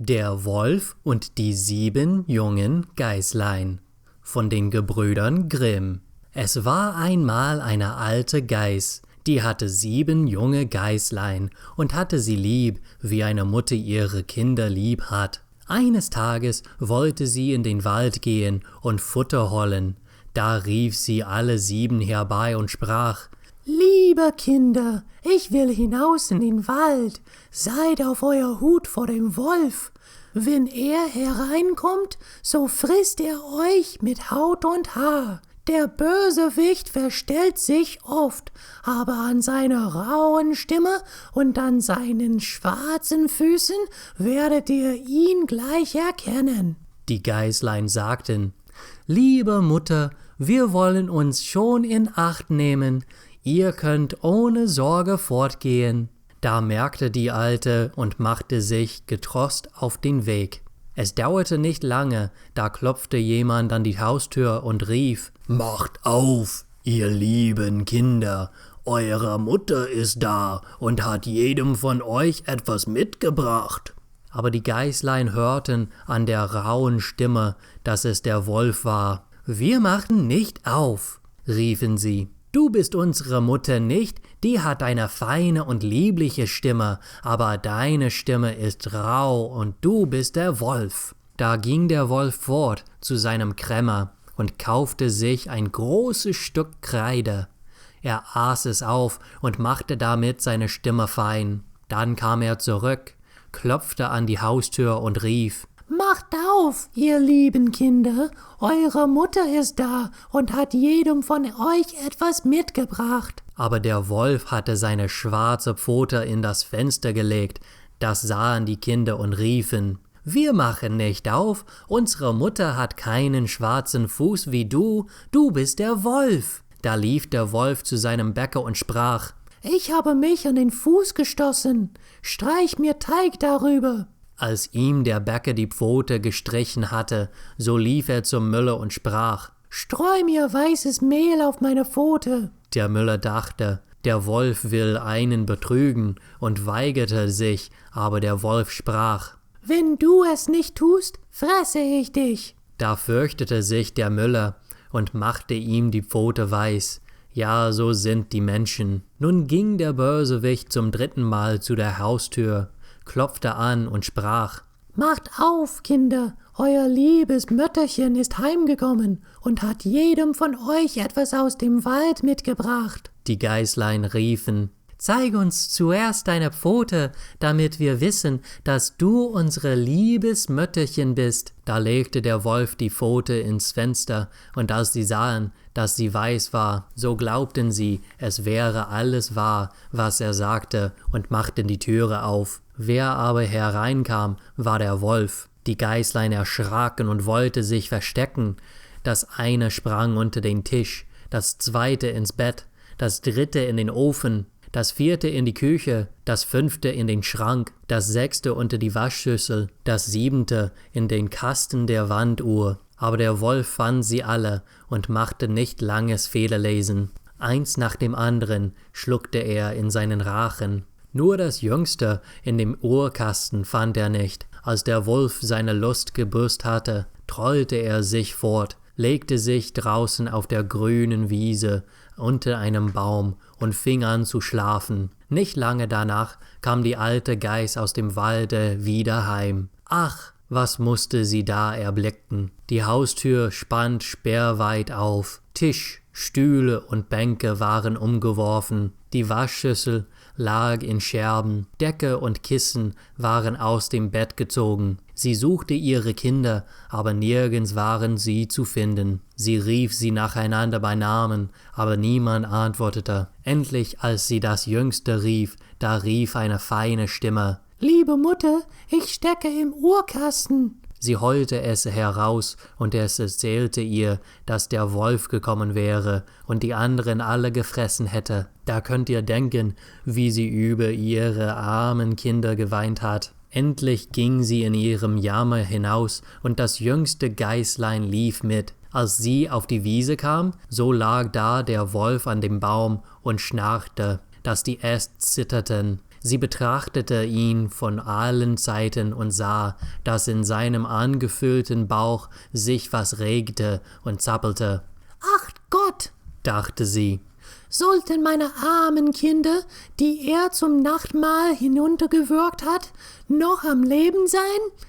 Der Wolf und die 7 jungen Geißlein von den Gebrüdern Grimm. Es war einmal eine alte Geiß, die hatte 7 junge Geißlein und hatte sie lieb, wie eine Mutter ihre Kinder lieb hat. Eines Tages wollte sie in den Wald gehen und Futter holen. Da rief sie alle 7 herbei und sprach: »Liebe Kinder, ich will hinaus in den Wald. Seid auf euer Hut vor dem Wolf. Wenn er hereinkommt, so frisst er euch mit Haut und Haar. Der Bösewicht verstellt sich oft, aber an seiner rauen Stimme und an seinen schwarzen Füßen werdet ihr ihn gleich erkennen.« Die Geißlein sagten: »Liebe Mutter, wir wollen uns schon in Acht nehmen. Ihr könnt ohne Sorge fortgehen.« Da merkte die Alte und machte sich getrost auf den Weg. Es dauerte nicht lange, da klopfte jemand an die Haustür und rief: »Macht auf, ihr lieben Kinder, eure Mutter ist da und hat jedem von euch etwas mitgebracht.« Aber die Geißlein hörten an der rauen Stimme, dass es der Wolf war. »Wir machen nicht auf«, riefen sie. »Du bist unsere Mutter nicht, die hat eine feine und liebliche Stimme, aber deine Stimme ist rau und du bist der Wolf.« Da ging der Wolf fort zu seinem Krämer und kaufte sich ein großes Stück Kreide. Er aß es auf und machte damit seine Stimme fein. Dann kam er zurück, klopfte an die Haustür und rief: »Macht auf, ihr lieben Kinder, eure Mutter ist da und hat jedem von euch etwas mitgebracht.« Aber der Wolf hatte seine schwarze Pfote in das Fenster gelegt. Das sahen die Kinder und riefen: »Wir machen nicht auf, unsere Mutter hat keinen schwarzen Fuß wie du, du bist der Wolf.« Da lief der Wolf zu seinem Bäcker und sprach: »Ich habe mich an den Fuß gestoßen, streich mir Teig darüber.« Als ihm der Bäcker die Pfote gestrichen hatte, so lief er zum Müller und sprach: »Streu mir weißes Mehl auf meine Pfote.« Der Müller dachte, der Wolf will einen betrügen und weigerte sich, aber der Wolf sprach: »Wenn du es nicht tust, fresse ich dich.« Da fürchtete sich der Müller und machte ihm die Pfote weiß. Ja, so sind die Menschen. Nun ging der Bösewicht zum 3. Mal zu der Haustür, klopfte an und sprach: »Macht auf, Kinder, euer liebes Mütterchen ist heimgekommen und hat jedem von euch etwas aus dem Wald mitgebracht.« Die Geißlein riefen: »Zeig uns zuerst deine Pfote, damit wir wissen, dass du unsere liebes Mütterchen bist.« Da legte der Wolf die Pfote ins Fenster, und als sie sahen, dass sie weiß war, so glaubten sie, es wäre alles wahr, was er sagte, und machten die Türe auf. Wer aber hereinkam, war der Wolf. Die Geißlein erschraken und wollte sich verstecken. Das eine sprang unter den Tisch, das 2. ins Bett, das 3. in den Ofen, das 4. in die Küche, das 5. in den Schrank, das 6. unter die Waschschüssel, das 7. in den Kasten der Wanduhr. Aber der Wolf fand sie alle und machte nicht langes Federlesen. Eins nach dem anderen schluckte er in seinen Rachen. Nur das Jüngste in dem Uhrkasten fand er nicht. Als der Wolf seine Lust gebüßt hatte, trollte er sich fort, legte sich draußen auf der grünen Wiese unter einem Baum und fing an zu schlafen. Nicht lange danach kam die alte Geiß aus dem Walde wieder heim. Ach, was musste sie da erblicken? Die Haustür spannt sperrweit auf, Tisch, Stühle und Bänke waren umgeworfen, die Waschschüssel lag in Scherben, Decke und Kissen waren aus dem Bett gezogen. Sie suchte ihre Kinder, aber nirgends waren sie zu finden. Sie rief sie nacheinander bei Namen, aber niemand antwortete. Endlich, als sie das Jüngste rief, da rief eine feine Stimme: »Liebe Mutter, ich stecke im Uhrkasten.« Sie heulte es heraus, und es erzählte ihr, dass der Wolf gekommen wäre und die anderen alle gefressen hätte. Da könnt ihr denken, wie sie über ihre armen Kinder geweint hat. Endlich ging sie in ihrem Jammer hinaus, und das jüngste Geißlein lief mit. Als sie auf die Wiese kam, so lag da der Wolf an dem Baum und schnarchte, dass die Äste zitterten. Sie betrachtete ihn von allen Seiten und sah, dass in seinem angefüllten Bauch sich was regte und zappelte. »Ach Gott«, dachte sie, »sollten meine armen Kinder, die er zum Nachtmahl hinuntergewürgt hat, noch am Leben sein?«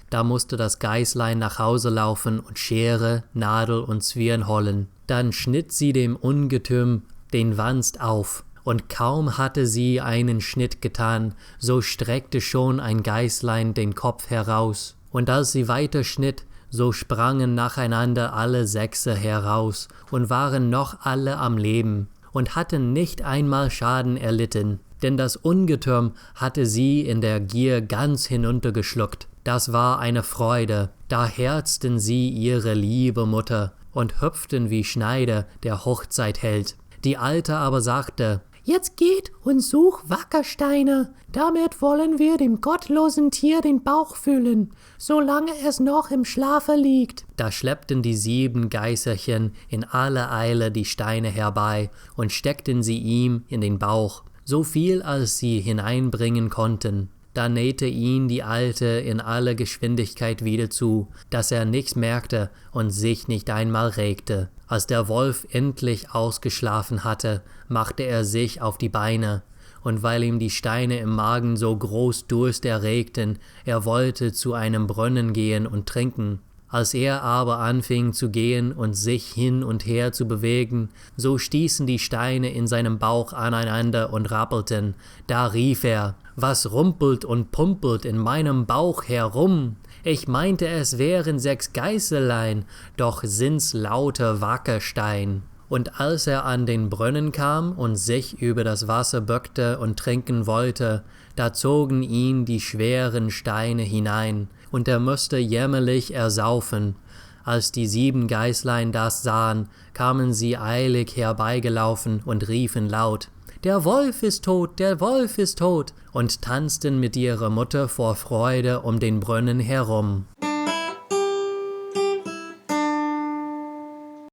Da musste das Geißlein nach Hause laufen und Schere, Nadel und Zwirn holen. Dann schnitt sie dem Ungetüm den Wanst auf. Und kaum hatte sie einen Schnitt getan, so streckte schon ein Geißlein den Kopf heraus. Und als sie weiter schnitt, so sprangen nacheinander alle 6 heraus und waren noch alle am Leben und hatten nicht einmal Schaden erlitten, denn das Ungetüm hatte sie in der Gier ganz hinuntergeschluckt. Das war eine Freude, da herzten sie ihre liebe Mutter und hüpften wie Schneider, der Hochzeit hält. Die Alte aber sagte: »Jetzt geht und such Wackersteine, damit wollen wir dem gottlosen Tier den Bauch füllen, solange es noch im Schlafe liegt.« Da schleppten die 7 Geißerchen in aller Eile die Steine herbei und steckten sie ihm in den Bauch, so viel als sie hineinbringen konnten. Da nähte ihn die Alte in aller Geschwindigkeit wieder zu, dass er nichts merkte und sich nicht einmal regte. Als der Wolf endlich ausgeschlafen hatte, machte er sich auf die Beine, und weil ihm die Steine im Magen so groß Durst erregten, er wollte zu einem Brunnen gehen und trinken. Als er aber anfing zu gehen und sich hin und her zu bewegen, so stießen die Steine in seinem Bauch aneinander und rappelten. Da rief er: »Was rumpelt und pumpelt in meinem Bauch herum? Ich meinte, es wären 6 Geißelein, doch sind's lauter Wackerstein.« Und als er an den Brunnen kam und sich über das Wasser bückte und trinken wollte, da zogen ihn die schweren Steine hinein, und er musste jämmerlich ersaufen. Als die 7 Geißlein das sahen, kamen sie eilig herbeigelaufen und riefen laut: »Der Wolf ist tot, der Wolf ist tot!« und tanzten mit ihrer Mutter vor Freude um den Brunnen herum.